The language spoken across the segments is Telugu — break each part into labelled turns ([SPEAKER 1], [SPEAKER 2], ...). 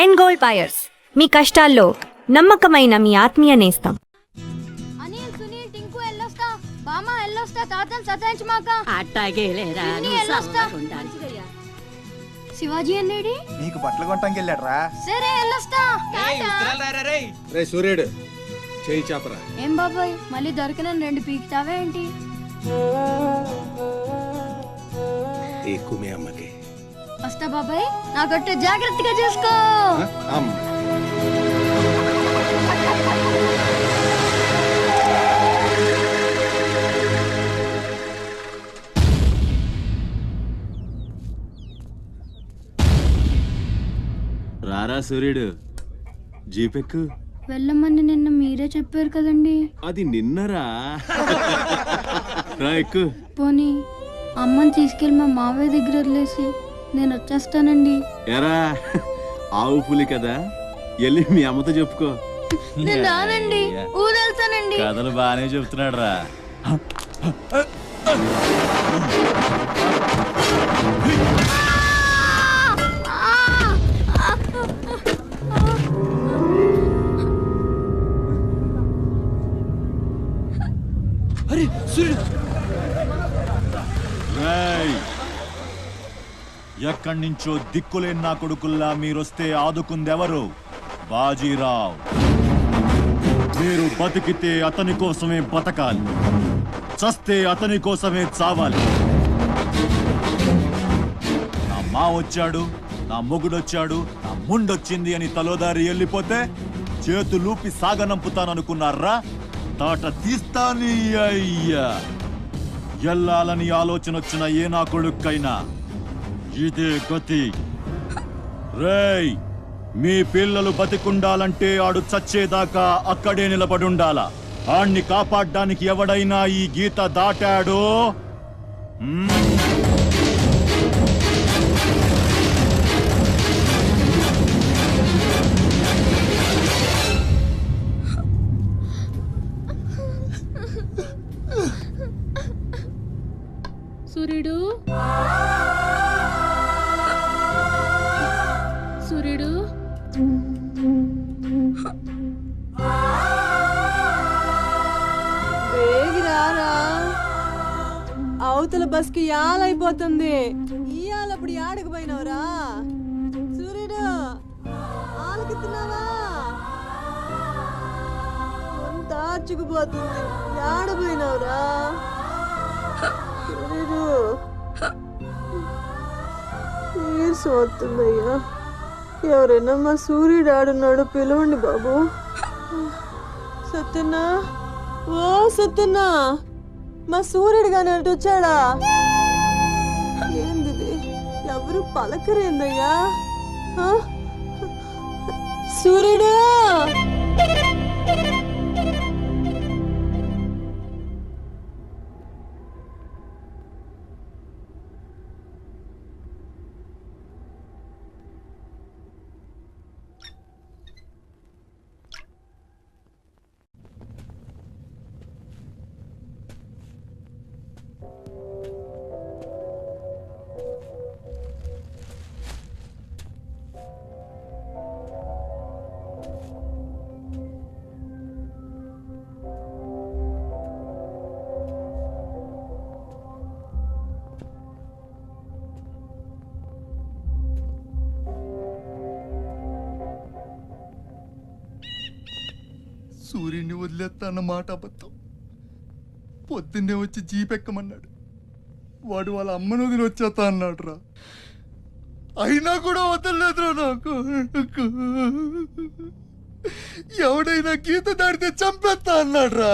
[SPEAKER 1] ఎండ్ గోల్డ్ బయర్స్, మీ కష్టాల్లో నమ్మకమైన మీ ఆత్మీయ నేస్తం.
[SPEAKER 2] అనిల్, సునీల్, టింకు ఎల్లొస్తా, బామ్మ ఎల్లొస్తా, తాతను సతాయించమాక.
[SPEAKER 3] అట్టాగే లేరా,
[SPEAKER 2] పిన్ని ఎల్లొస్తా. శివాజీ అన్నేడి
[SPEAKER 4] నీకు బట్టలు కొనటానికి వెళ్ళాడ్రా.
[SPEAKER 2] సరే ఎల్లొస్తా.
[SPEAKER 5] రే సూర్యుడు, చేయి చాపరా.
[SPEAKER 2] ఏం బాబాయ్, మళ్ళీ దొరికిన 2 పీకుతావే ఏంటి?
[SPEAKER 5] ఎక్కువ మీ అమ్మకి.
[SPEAKER 2] వస్తా బాబాయ్, నా కొట్టు జాగ్రత్తగా చూసుకో.
[SPEAKER 5] రారా సూర్యుడు, జీపెక్కు.
[SPEAKER 2] వెళ్ళమని నిన్న మీరే చెప్పారు కదండి.
[SPEAKER 5] అది నిన్నరా. రా ఎక్కు.
[SPEAKER 2] పోనీ అమ్మని తీసుకెళ్ళి మా మావయ్య దగ్గర వదిలేసి నేను వచ్చేస్తానండి.
[SPEAKER 5] ఎరా, ఆవు పులి కదా, వెళ్ళి మీ అమ్మతో చెప్పుకో.
[SPEAKER 2] నేను రానండి, ఊరెళ్తానండి.
[SPEAKER 6] కథలు బానే చెప్తున్నాడు రా.
[SPEAKER 5] అరే సూర్యుడు,
[SPEAKER 6] ఎక్కడి నుంచో దిక్కులేని నా కొడుకుల్లా మీరొస్తే ఆదుకుందెవరు? బాజీరావ్. మీరు బతికితే అతని కోసమే బతకాలి, చస్తే అతని కోసమే చావాలి. నా మా వచ్చాడు, నా మొగుడొచ్చాడు, నా ముండొచ్చింది అని తలోదారి వెళ్ళిపోతే చేతులూపి సాగనంపుతాననుకున్నారా? తాట తీస్తాని అయ్యా. ఎల్లాలని ఆలోచన వచ్చిన ఏ నా కొడుక్కైనా ఇదే గతి. రేయ్, మీ పిల్లలు బతికుండాలంటే ఆడు చచ్చేదాకా అక్కడే నిలబడుండాలా. ఆణ్ణి కాపాడ్డానికి ఎవడైనా ఈ గీత దాటాడో
[SPEAKER 7] సూర్యుడు, సూర్యుడు,
[SPEAKER 8] వేగిరారా, అవతల బస్కి యాలైపోతుంది. ఇయాలప్పుడు యాడకు పోయినవరా? సూర్యుడు, ఆలకిస్తున్నావా? అంతా ఆర్చుకుపోతుంది. యాడ పోయినవరా సూర్యుడు? నీరసం వస్తుందయ్యా. ఎవరైనా మా సూర్యుడు ఆడున్నాడు, పిలవండి బాబు. సత్యన్నా, ఓ సత్యన్నా, మా సూర్యుడు గాని అటు వచ్చాడా? ఏంది ఎవరు పలకరేందయ్యా? సూర్యుడు,
[SPEAKER 4] సూర్యుడిని వదిలేస్తా అన్న మాట అబద్ధం. పొద్దున్నే వచ్చి జీపెక్కమన్నాడు. వాడు వాళ్ళ అమ్మను వదిలి వచ్చేస్తా అన్నాడు రా. అయినా కూడా వదలలేదురా నాకు. ఎవడైనా గీత దాడితే చంపేస్తా అన్నాడు రా.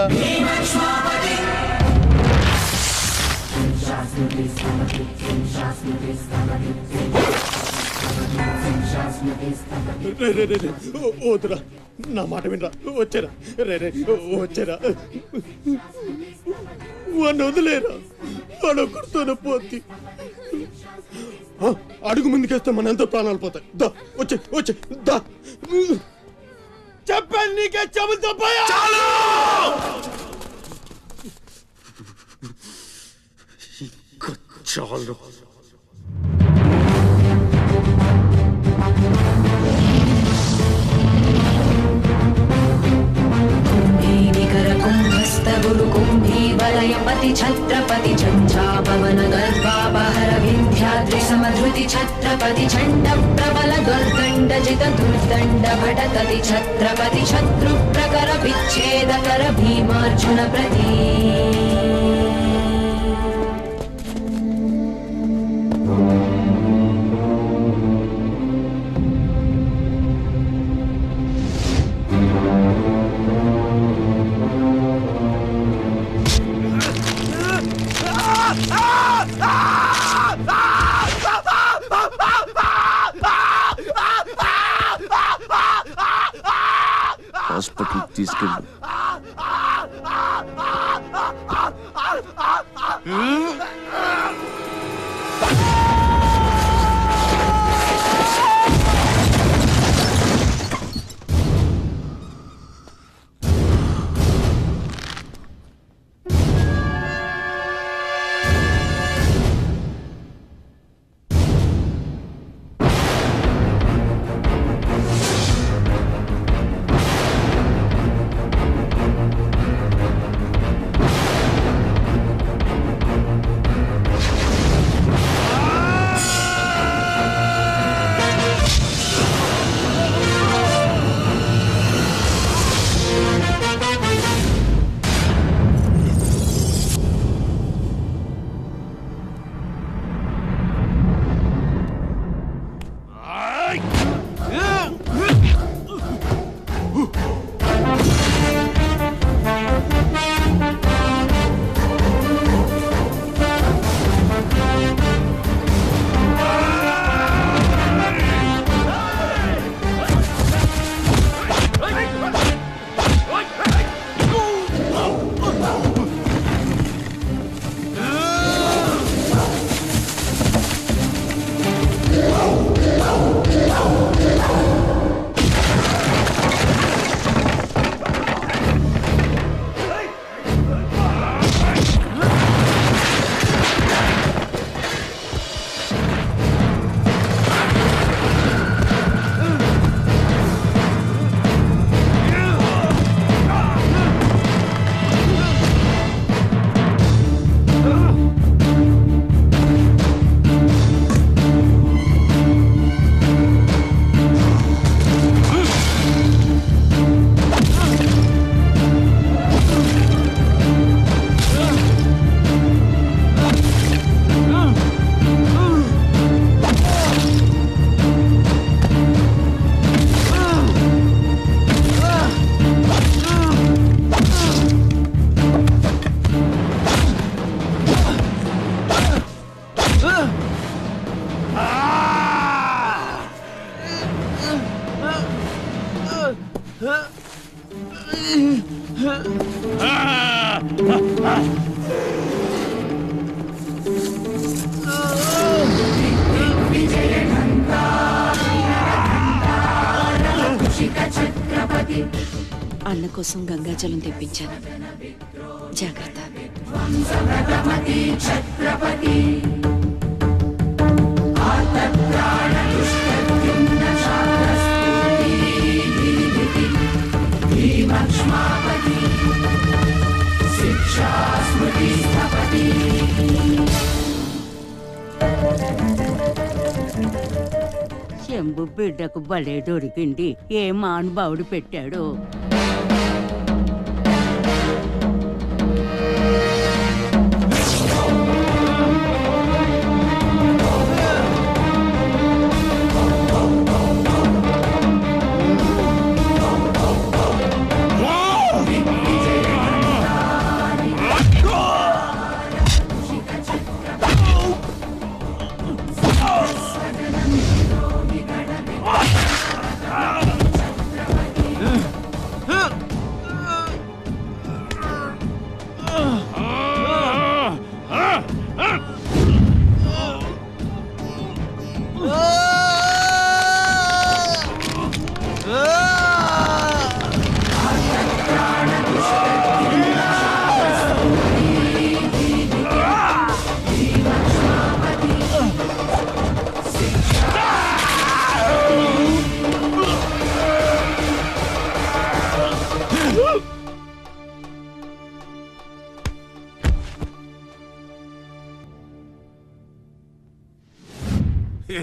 [SPEAKER 5] వద్దురా, నా మాట వినరా. వచ్చారా రే రే, వచ్చారా. వాడిని వదిలేరా, వాడు ఒకరితోనే పోతి. అడుగు ముందుకేస్తే మన ఎంత ప్రాణాలు పోతాయి. దా వచ్చే వచ్చే దా. చెప్పాను నీకే, చెబుతా పోయా. చాలు.
[SPEAKER 3] समधृति छत्रपति झञ्झापवन गर्भापहर विन्ध्याद्रि समधृति छत्रपति झण्ड प्रबल दुर्दण्ड जित दुर्दण्ड भटतति छत्रपति शत्रु प्रकर विच्छेदकर भीमार्जुन प्रति
[SPEAKER 7] హాస్పిటల్ తీసుకెళ్ళు.
[SPEAKER 3] అన్న కోసం గంగాజలం తెప్పించాను. జాగ్రత్త.
[SPEAKER 9] శంభు బిడ్డకు బలే దొరికింది. ఏ మానుభావుడు పెట్టాడు.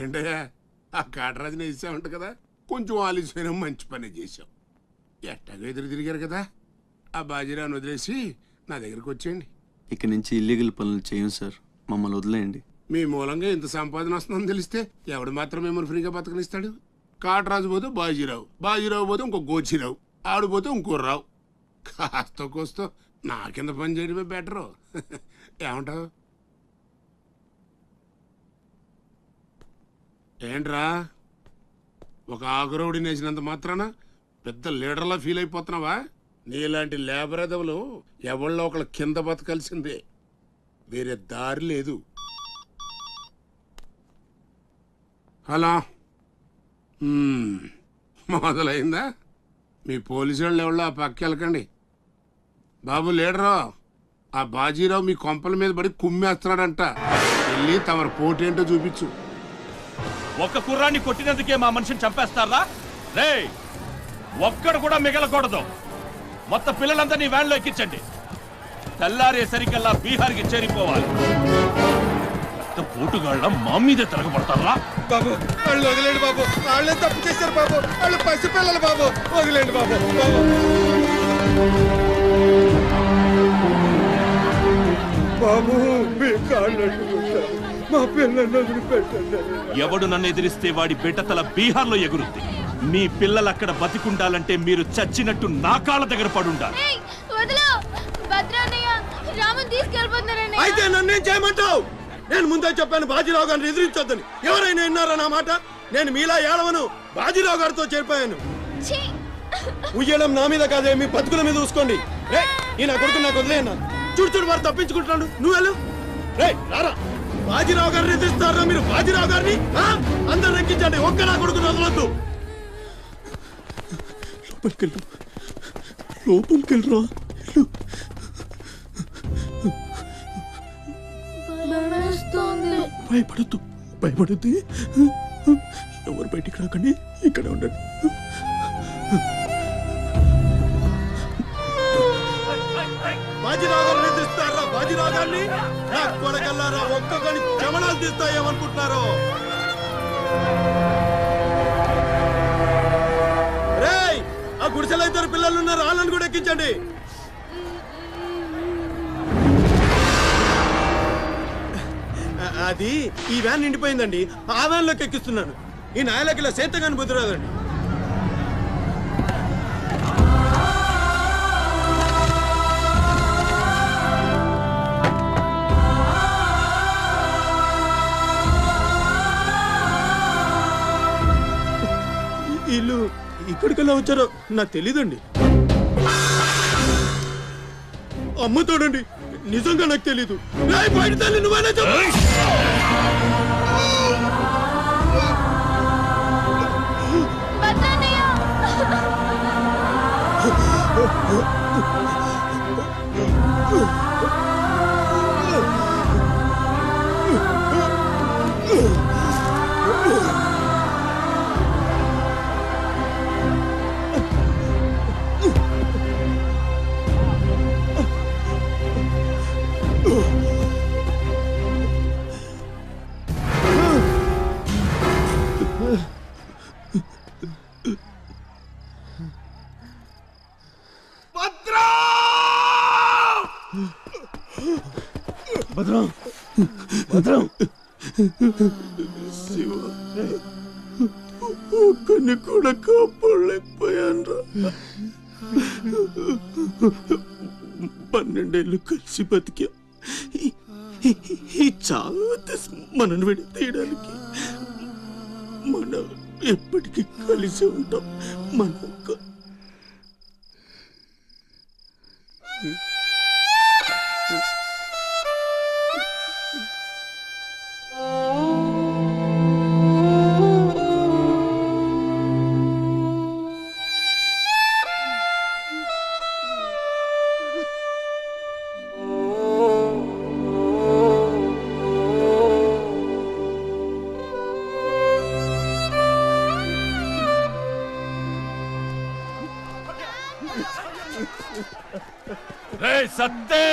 [SPEAKER 5] ఏంటయ్యా ఆ కాటరాజుని వేసామంట కదా, కొంచెం ఆలస్యమైన మంచి పని చేశాం. ఎట్టాగో ఎదురు తిరిగారు కదా, ఆ బాజీరావుని వదిలేసి నా దగ్గరికి వచ్చేయండి.
[SPEAKER 7] ఇక నుంచి ఇల్లీగల్ పనులు చేయం సార్, మమ్మల్ని వదిలేయండి.
[SPEAKER 5] మీ మూలంగా ఇంత సంపాదన వస్తుందని తెలిస్తే ఎవడు మాత్రం మిమ్మల్ని ఫ్రీగా బతకనిస్తాడు? కాటరాజు పోతే బాజీరావు, బాజీరావు పోతే ఇంకో గోచిరావు, ఆడిపోతే ఇంకో రావు. కాస్త కోస్తో నా కింద పని చేయడమే బెటరు. ఏమంటావు? ఏంట్రా ఒక ఆకురవుడి నేసినంత మాత్రాన పెద్ద లీడర్లా ఫీల్ అయిపోతున్నావా? నీలాంటి లేబర్ ఎదవలు ఎవళ్ళో ఒకళ్ళ కింద బతకాల్సిందే, వేరే దారి లేదు. హలో, మొదలైందా? మీ పోలీసు వాళ్ళు ఎవరో ఆ పక్క వెళ్ళకండి. బాబు లీడరు, ఆ బాజీరావు మీ కొంపల మీద పడి కుమ్మేస్తున్నాడంట, వెళ్ళి తమరు పోటేంటో చూపించు.
[SPEAKER 10] ఒక్క కుర్రాన్ని కొట్టినందుకే మా మనిషిని చంపేస్తారా? రే, ఒక్కడు కూడా మిగలకూడదు. మొత్తం పిల్లలందరినీ వ్యాన్లో ఎక్కించండి. తెల్లారేసరికల్లా బీహార్కి చేరిపోవాలి. పోటుగాళ్ళ మా మీదే తిరగబడతారా?
[SPEAKER 5] బాబు వాళ్ళు వదిలేండి బాబు, వాళ్ళే తప్పు చేశారు బాబు, వాళ్ళు పసిపిల్లలు బాబు, వదిలేండి బాబు. బాబు మీ కాళ్ళు మా పిల్లల్ని వదిలిపెట్టండి.
[SPEAKER 10] ఎవడు నన్ను ఎదిరిస్తే వాడి బిడ్డతల బీహార్లో ఎగురుద్ది. మీ పిల్లలు అక్కడ బతికుండాలంటే మీరు చచ్చినట్టు నా కాళ్ళ దగ్గర పడుండాలి.
[SPEAKER 5] అయితే నన్నేం చేయమంటావు? నేను ముందే చెప్పాను బాజీరావు గారిని ఎదిరించొద్దని. ఎవరైనా విన్నారా నా మాట? నేను మీలా ఏడవను, బాజీరావు గారితో చేరిపోయాను. ఉయ్యడం నా మీద కాదే, మీ బతుకుల మీద చూసుకోండి. ఈ నా కొడుకు నాకు వదిలేయన్నా. చూడు చూడు వారు తప్పించుకుంటున్నాడు, నువ్వు వెళ్ళు. రే రారా, బాజీరావు గారిని ఎదిరిస్తారా మీరు? బాజీరావు గారిని అందరు ఎక్కించండి, ఒక్క నా కొడుకుని వదలొద్దు. లోపలికెళ్ళు, లోపలికెళ్ళరా. భయపడద్దు, భయపడద్దు. ఎవరు బయటికి రాకండి, ఇక్కడే ఉండండి. బాజీరావు గారిని ఎదిరిస్తారా? బాజీరావు గారిని నా కొడకల్లారా, ఒక్కొక్కని చెమడాలు తీస్తాయేమనుకుంటున్నారు? రేయ్, ఆ గుడిసెలో ఇద్దరు పిల్లలు ఉన్నారు, వాళ్ళని కూడా ఎక్కించండి. అది ఈ వ్యాన్ నిండిపోయిందండి, ఆ వ్యాన్ లోకి ఎక్కిస్తున్నాను. ఈ నాయలకి ఇలా సేతగాని బుద్ధి రాదండి. వీళ్ళు ఇక్కడికెళ్ళా వచ్చారో నాకు తెలీదండి. అమ్మతోడండి, నిజంగా నాకు తెలీదు. బయట తల్లి నువ్వైనా చెప్పు. భద్రం, భద్రం, శివ, ఒక్కని కూడా కాపాడలేకపోయాను. 12 ఏళ్ళు కలిసి బతికా. ఈ చావు మనను విడి తీయడానికి మనం ఎప్పటికీ కలిసి ఉంటాం. మన
[SPEAKER 10] సత్తే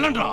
[SPEAKER 10] వెళ్ళండ్రా.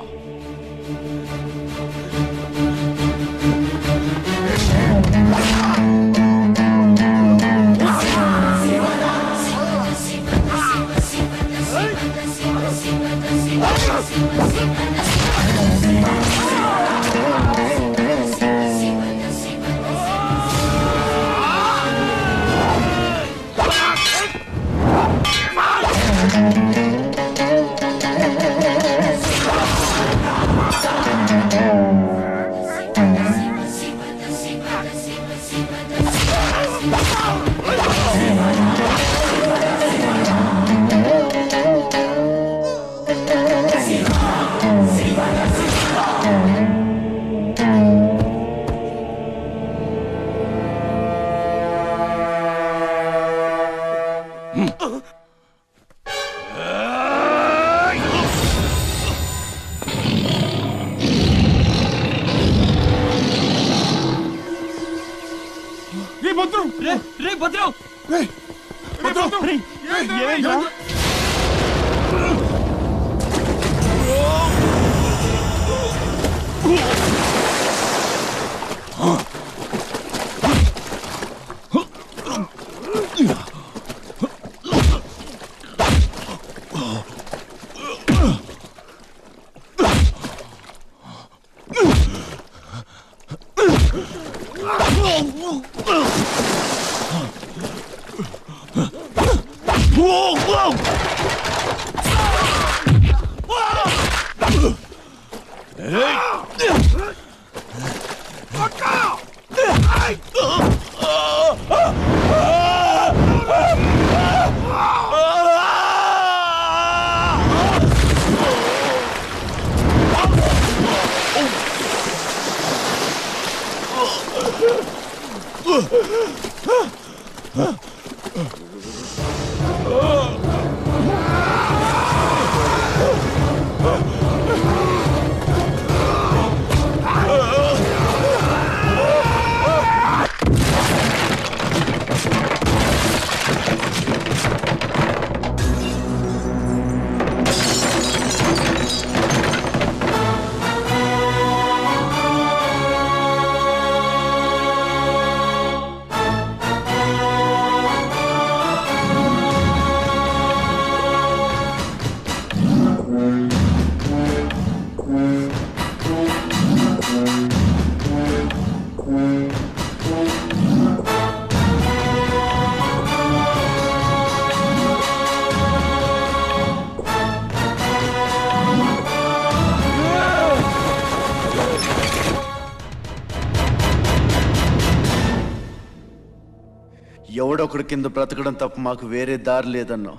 [SPEAKER 7] ఎవడొకడు కింద బ్రతకడం తప్ప మాకు వేరే దారి లేదన్నా.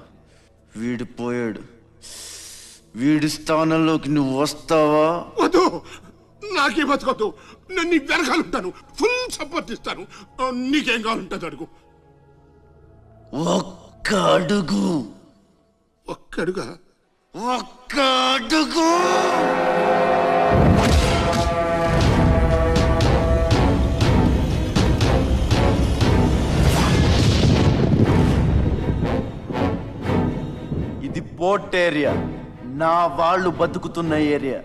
[SPEAKER 7] వీడు పోయాడు. వీడి స్థానంలోకి నువ్వు వస్తావా?
[SPEAKER 5] వద్దు, నాకే బతకొద్దు. నేను నీ వెనకాలంటాను, ఫుల్ సపోర్ట్ ఇస్తాను. నీకేం కావాలంటుంది అడుగు.
[SPEAKER 7] ఒక్క అడుగు.
[SPEAKER 5] ఒక్క అడుగా?
[SPEAKER 7] ఒక్క అడుగు. ఇది పోర్ట్ ఏరియా, నా వాళ్ళు బతుకుతున్న ఏరియా.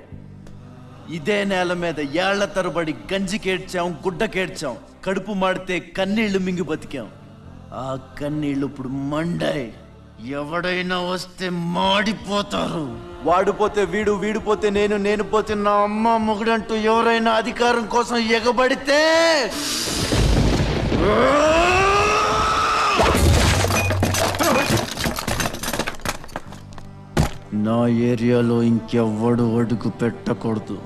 [SPEAKER 7] ఇదే నేల మీద ఏళ్ల తరబడి గంజికేడ్చాం, గుడ్డకేడ్చాం, కడుపు మాడితే కన్నీళ్లు మింగి బతికాం. ఆ కన్నీళ్లు ఇప్పుడు మండాయి. ఎవడైనా వస్తే మాడిపోతారు. వాడిపోతే వీడు, వీడిపోతే నేను, నేను పోతే నా అమ్మ మొగుడంటూ ఎవరైనా అధికారం కోసం ఎగబడితే నా ఏరియాలో ఇంకెవ్వడు అడుగు పెట్టకూడదు.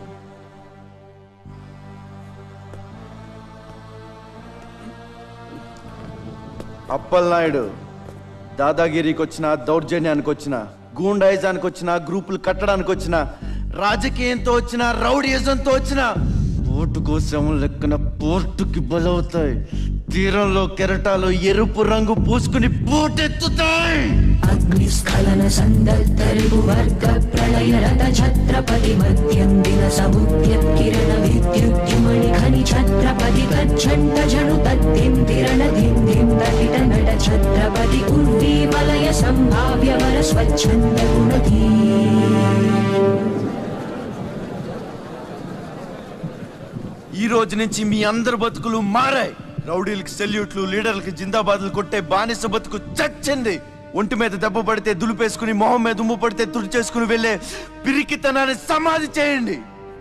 [SPEAKER 7] అప్పలనాయుడు దాదాగిరికి వచ్చిన, దౌర్జన్యానికి వచ్చిన, గూండాయిజానికి వచ్చిన, గ్రూపులు కట్టడానికి వచ్చిన, రాజకీయంతో వచ్చిన, రౌడీయిజంతో వచ్చిన, ఓటు కోసం లెక్కన పోర్టుకి బలవుతాయి. తీరంలో కెరటాలు ఎరుపు రంగు పూసుకుని పోటెత్తుతాయి.
[SPEAKER 3] అగ్నిస్ఖలన సందర్తరిగు వర్గ ప్రళయ రథ ఛత్రపతి మధ్యం దిన సముద్యత్కిరణ విద్యుద్యుమణి ఖని ఛత్రపతి తచ్చండ జను తద్దిం తిరణ ధిం ధిం తటిట నట ఛత్రపతి ఉర్వీ వలయ సంభావ్య వర స్వచ్ఛంద గుణధీ.
[SPEAKER 7] ఈ రోజు నుంచి మీ అందరి బతుకులు మారాయి. రౌడీలకి సెల్యూట్లు, లీడర్లకి జిందాబాద్లు కొట్టే బానిస బతుకు చచ్చింది. ఒంటి మీద దెబ్బ పడితే దులిపేసుకుని, మొహం మీద ఉమ్ము పడితే తుడిచేసుకుని వెళ్ళే పిరికితనాన్ని సమాధి చేయండి.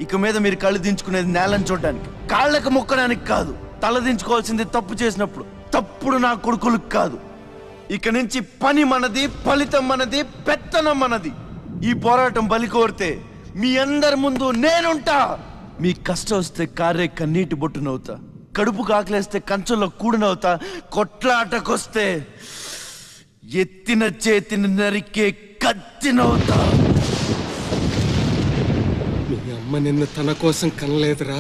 [SPEAKER 7] ఇక మీద మీరు కళ్ళు దించుకునేది నేలను చూడడానికి, కాళ్ళకు మొక్కడానికి కాదు. తల దించుకోవాల్సింది తప్పు చేసినప్పుడు. తప్పుడు నా కొడుకులకు కాదు. ఇక నుంచి పని మనది, ఫలితం మనది, పెత్తనం మనది. ఈ పోరాటం బలి కోరితే మీ అందరి ముందు నేనుంటా. మీ కష్టం వస్తే కారే కన్నీటి బొట్టునవుతా, కడుపు కాకలేస్తే కంచంలో కూడినవుతా, కొట్లాటకొస్తే ఎత్తిన చేతిని నరికే కత్తినవుతా.
[SPEAKER 5] మీ అమ్మ నిన్ను తన కోసం కనలేదురా,